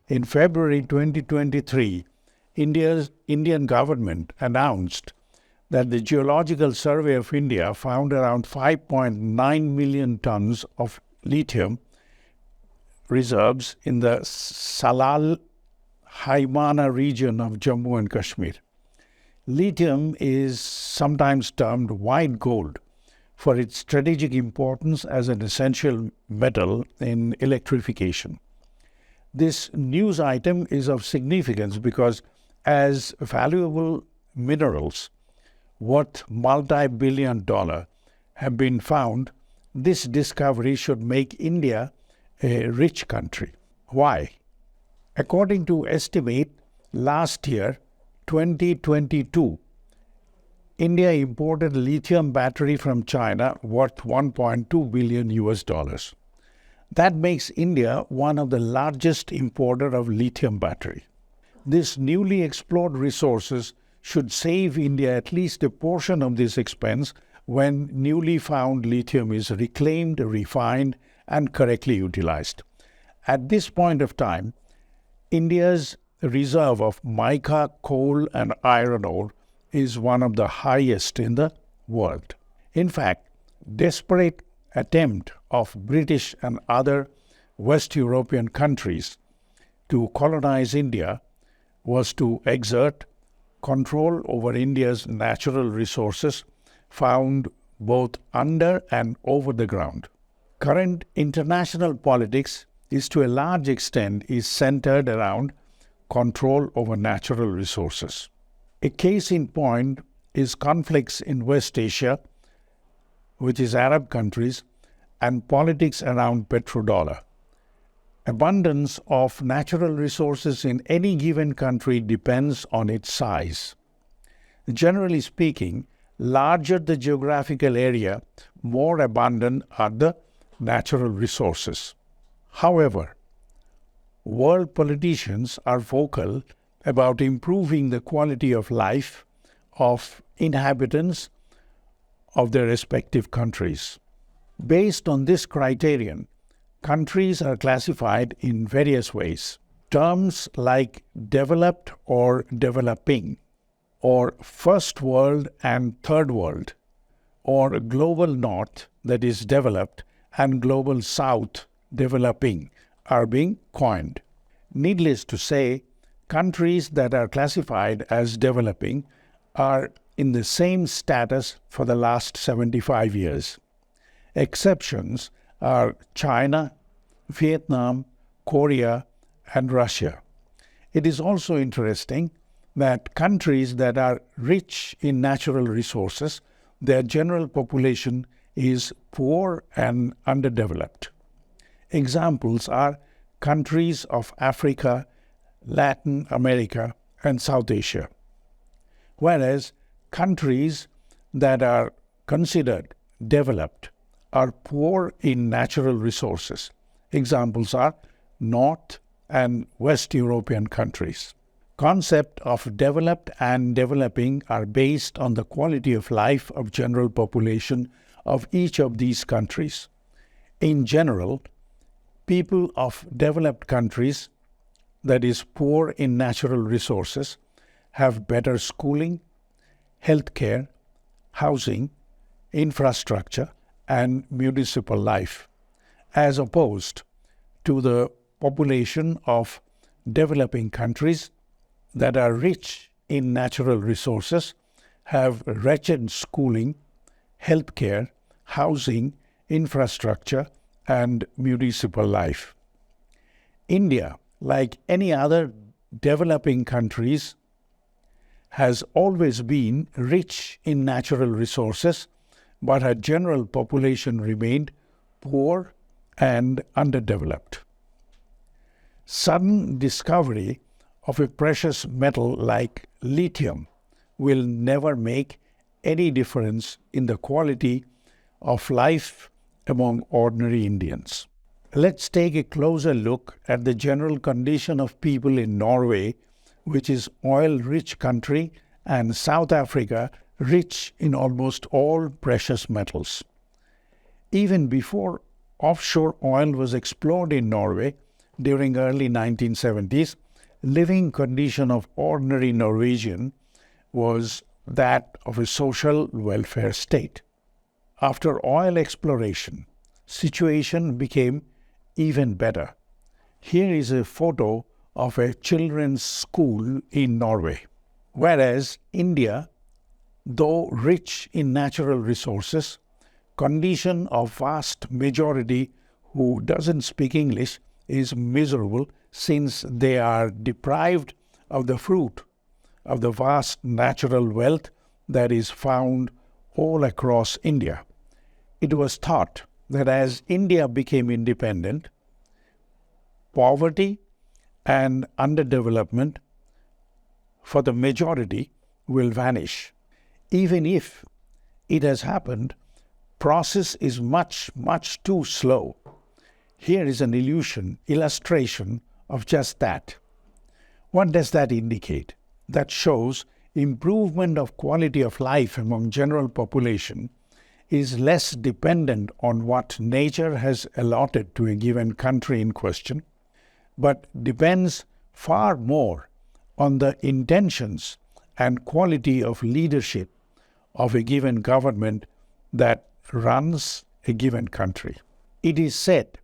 In February 2023, Indian government announced that the Geological Survey of India found around 5.9 million tons of lithium reserves in the Salal-Haimana region of Jammu and Kashmir. Lithium is sometimes termed white gold for its strategic importance as an essential metal in electrification. This news item is of significance because as valuable minerals worth multi-billion dollar have been found, this discovery should make India a rich country. Why? According to estimate, last year, 2022, India imported lithium battery from China worth 1.2 billion US dollars. That makes India one of the largest importer of lithium battery. This newly explored resources should save India at least a portion of this expense when newly found lithium is reclaimed, refined, and correctly utilized. At this point of time, India's reserve of mica, coal, and iron ore is one of the highest in the world. In fact, desperate attempt of British and other West European countries to colonize India was to exert control over India's natural resources found both under and over the ground. Current international politics is to a large extent centered around control over natural resources. A case in point is conflicts in West Asia, which is Arab countries, and politics around petrodollar. Abundance of natural resources in any given country depends on its size. Generally speaking, larger the geographical area, more abundant are the natural resources. However, world politicians are vocal about improving the quality of life of inhabitants of their respective countries. Based on this criterion, countries are classified in various ways. Terms like developed or developing, or first world and third world, or global north, that is developed, and global south, developing, are being coined. Needless to say, countries that are classified as developing are in the same status for the last 75 years. Exceptions are China, Vietnam, Korea, and Russia. It is also interesting that countries that are rich in natural resources, their general population is poor and underdeveloped. Examples are countries of Africa, Latin America, and South Asia. Whereas countries that are considered developed are poor in natural resources. Examples are North and West European countries. Concept of developed and developing are based on the quality of life of general population of each of these countries. In general, people of developed countries, that is poor in natural resources, have better schooling, healthcare, housing, infrastructure, and municipal life, as opposed to the population of developing countries that are rich in natural resources, have wretched schooling, healthcare, housing, infrastructure, and municipal life. India, like any other developing countries, has always been rich in natural resources, but her general population remained poor and underdeveloped. Sudden discovery of a precious metal like lithium will never make any difference in the quality of life among ordinary Indians. Let's take a closer look at the general condition of people in Norway, which is oil-rich country, and South Africa, rich in almost all precious metals. Even before offshore oil was explored in Norway, during early 1970s, living condition of ordinary Norwegian was that of a social welfare state. After oil exploration, situation became even better. Here is a photo of a children's school in Norway. Whereas India, though rich in natural resources, condition of vast majority who doesn't speak English is miserable, since they are deprived of the fruit of the vast natural wealth that is found all across India. It was thought that as India became independent, poverty and underdevelopment for the majority will vanish. Even if it has happened, process is much too slow. Here is an illustration of just that. What does that indicate? That shows improvement of quality of life among general population is less dependent on what nature has allotted to a given country in question, but depends far more on the intentions and quality of leadership of a given government that runs a given country. It is said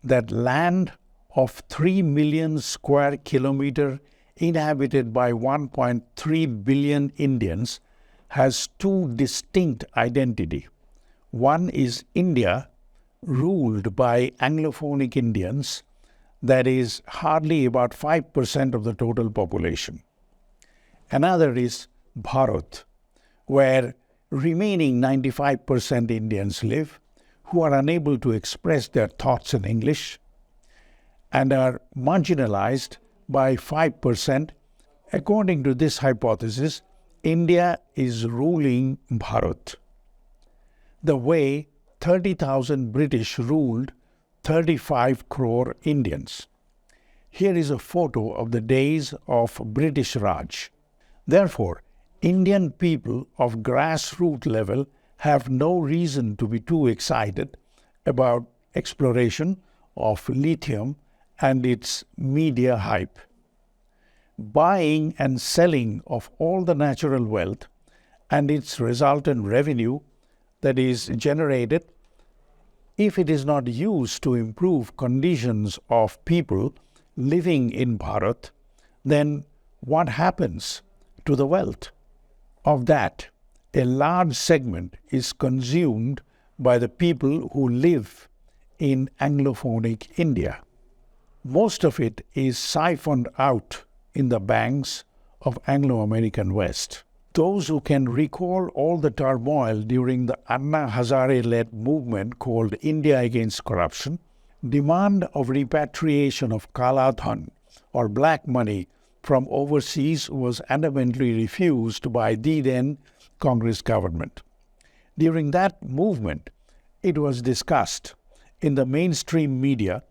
that land of 3 million square kilometer inhabited by 1.3 billion Indians has two distinct identity. One is India, ruled by Anglophonic Indians, that is hardly about 5% of the total population. Another is Bharat, where remaining 95% Indians live, who are unable to express their thoughts in English and are marginalized by 5%. According to this hypothesis, India is ruling Bharat the way 30,000 British ruled 35 crore Indians. Here is a photo of the days of British Raj. Therefore, Indian people of grassroots level have no reason to be too excited about exploration of lithium and its media hype. Buying and selling of all the natural wealth and its resultant revenue that is generated, if it is not used to improve conditions of people living in Bharat, then what happens to the wealth? Of that, a large segment is consumed by the people who live in Anglophonic India. Most of it is siphoned out in the banks of Anglo-American West. Those who can recall all the turmoil during the Anna Hazare-led movement called India Against Corruption, demand of repatriation of Kala Dhan or black money from overseas was adamantly refused by the then Congress government. During that movement, it was discussed in the mainstream media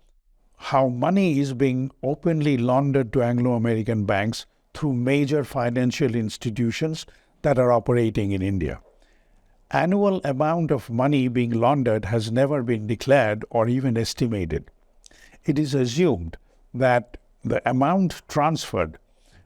how money is being openly laundered to Anglo-American banks through major financial institutions that are operating in India. Annual amount of money being laundered has never been declared or even estimated. It is assumed that the amount transferred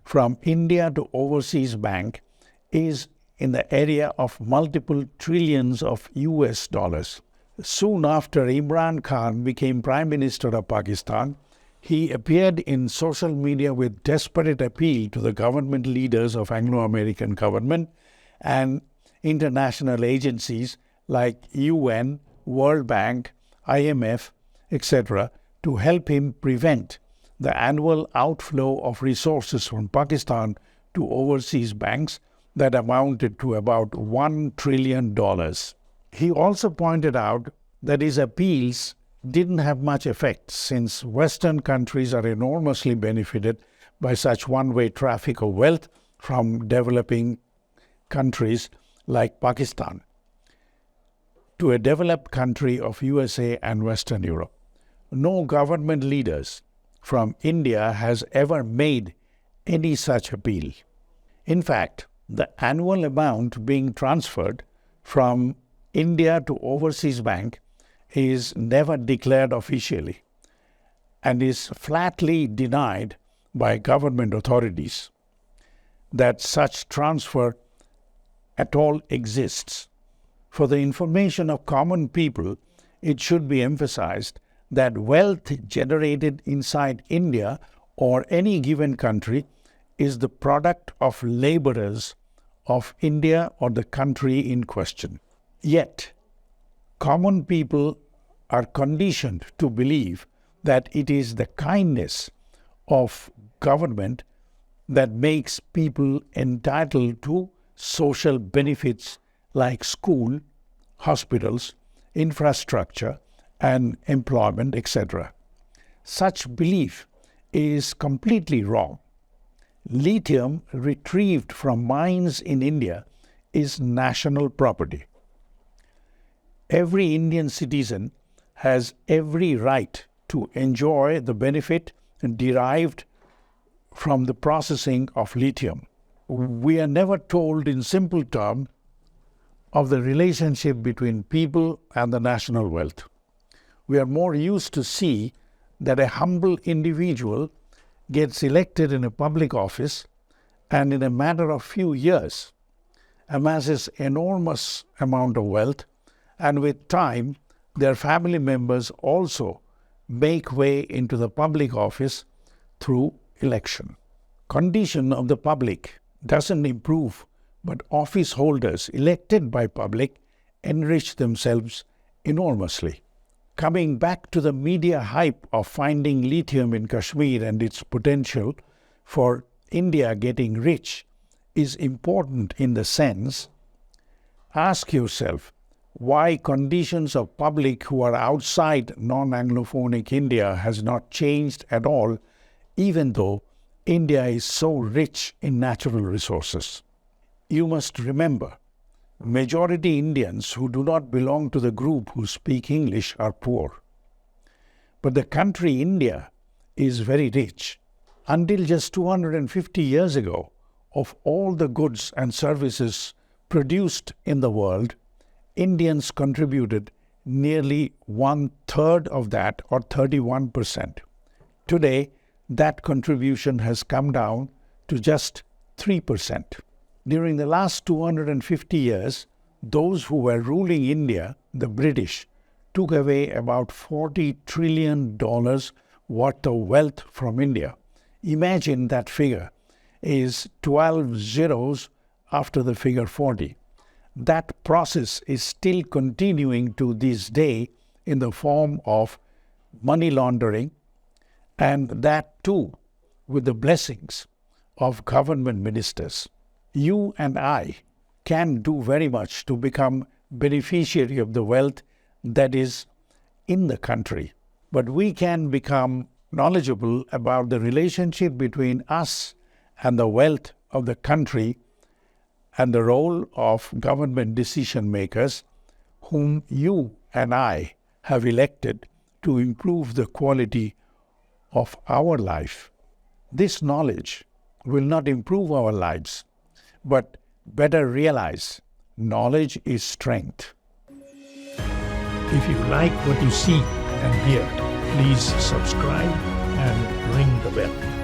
from India to overseas bank is in the area of multiple trillions of US dollars. Soon after Imran Khan became Prime Minister of Pakistan, he appeared in social media with desperate appeal to the government leaders of Anglo-American government and international agencies like UN, World Bank, IMF, etc. to help him prevent the annual outflow of resources from Pakistan to overseas banks that amounted to about $1 trillion. He also pointed out that his appeals didn't have much effect, since Western countries are enormously benefited by such one-way traffic of wealth from developing countries like Pakistan to a developed country of USA and Western Europe. No government leaders from India has ever made any such appeal. In fact, the annual amount being transferred from India to overseas bank is never declared officially. and is flatly denied by government authorities that such transfer at all exists. For the information of common people, it should be emphasized that wealth generated inside India or any given country is the product of laborers of India or the country in question. Yet, common people are conditioned to believe that it is the kindness of government that makes people entitled to social benefits like school, hospitals, infrastructure, and employment, etc. Such belief is completely wrong. Lithium retrieved from mines in India is national property. Every Indian citizen has every right to enjoy the benefit derived from the processing of lithium. We are never told in simple terms of the relationship between people and the national wealth. We are more used to see that a humble individual gets elected in a public office and in a matter of few years amasses enormous amount of wealth, and with time their family members also make way into the public office through election. Condition of the public doesn't improve, but office holders elected by public enrich themselves enormously. Coming back to the media hype of finding lithium in Kashmir and its potential for India getting rich is important in the sense, ask yourself why conditions of public who are outside non-Anglophonic India has not changed at all, even though India is so rich in natural resources. You must remember, majority Indians who do not belong to the group who speak English are poor. But the country India is very rich. Until just 250 years ago, of all the goods and services produced in the world, Indians contributed nearly 1/3 of that, or 31%. Today, that contribution has come down to just 3%. During the last 250 years, those who were ruling India, the British, took away about $40 trillion worth of wealth from India. Imagine that figure is 12 zeros after the figure 40. That process is still continuing to this day in the form of money laundering, and that too with the blessings of government ministers. You and I can do very much to become beneficiary of the wealth that is in the country, but we can become knowledgeable about the relationship between us and the wealth of the country and the role of government decision makers whom you and I have elected to improve the quality of our life. This knowledge will not improve our lives, but better realize knowledge is strength. If you like what you see and hear, please subscribe and ring the bell.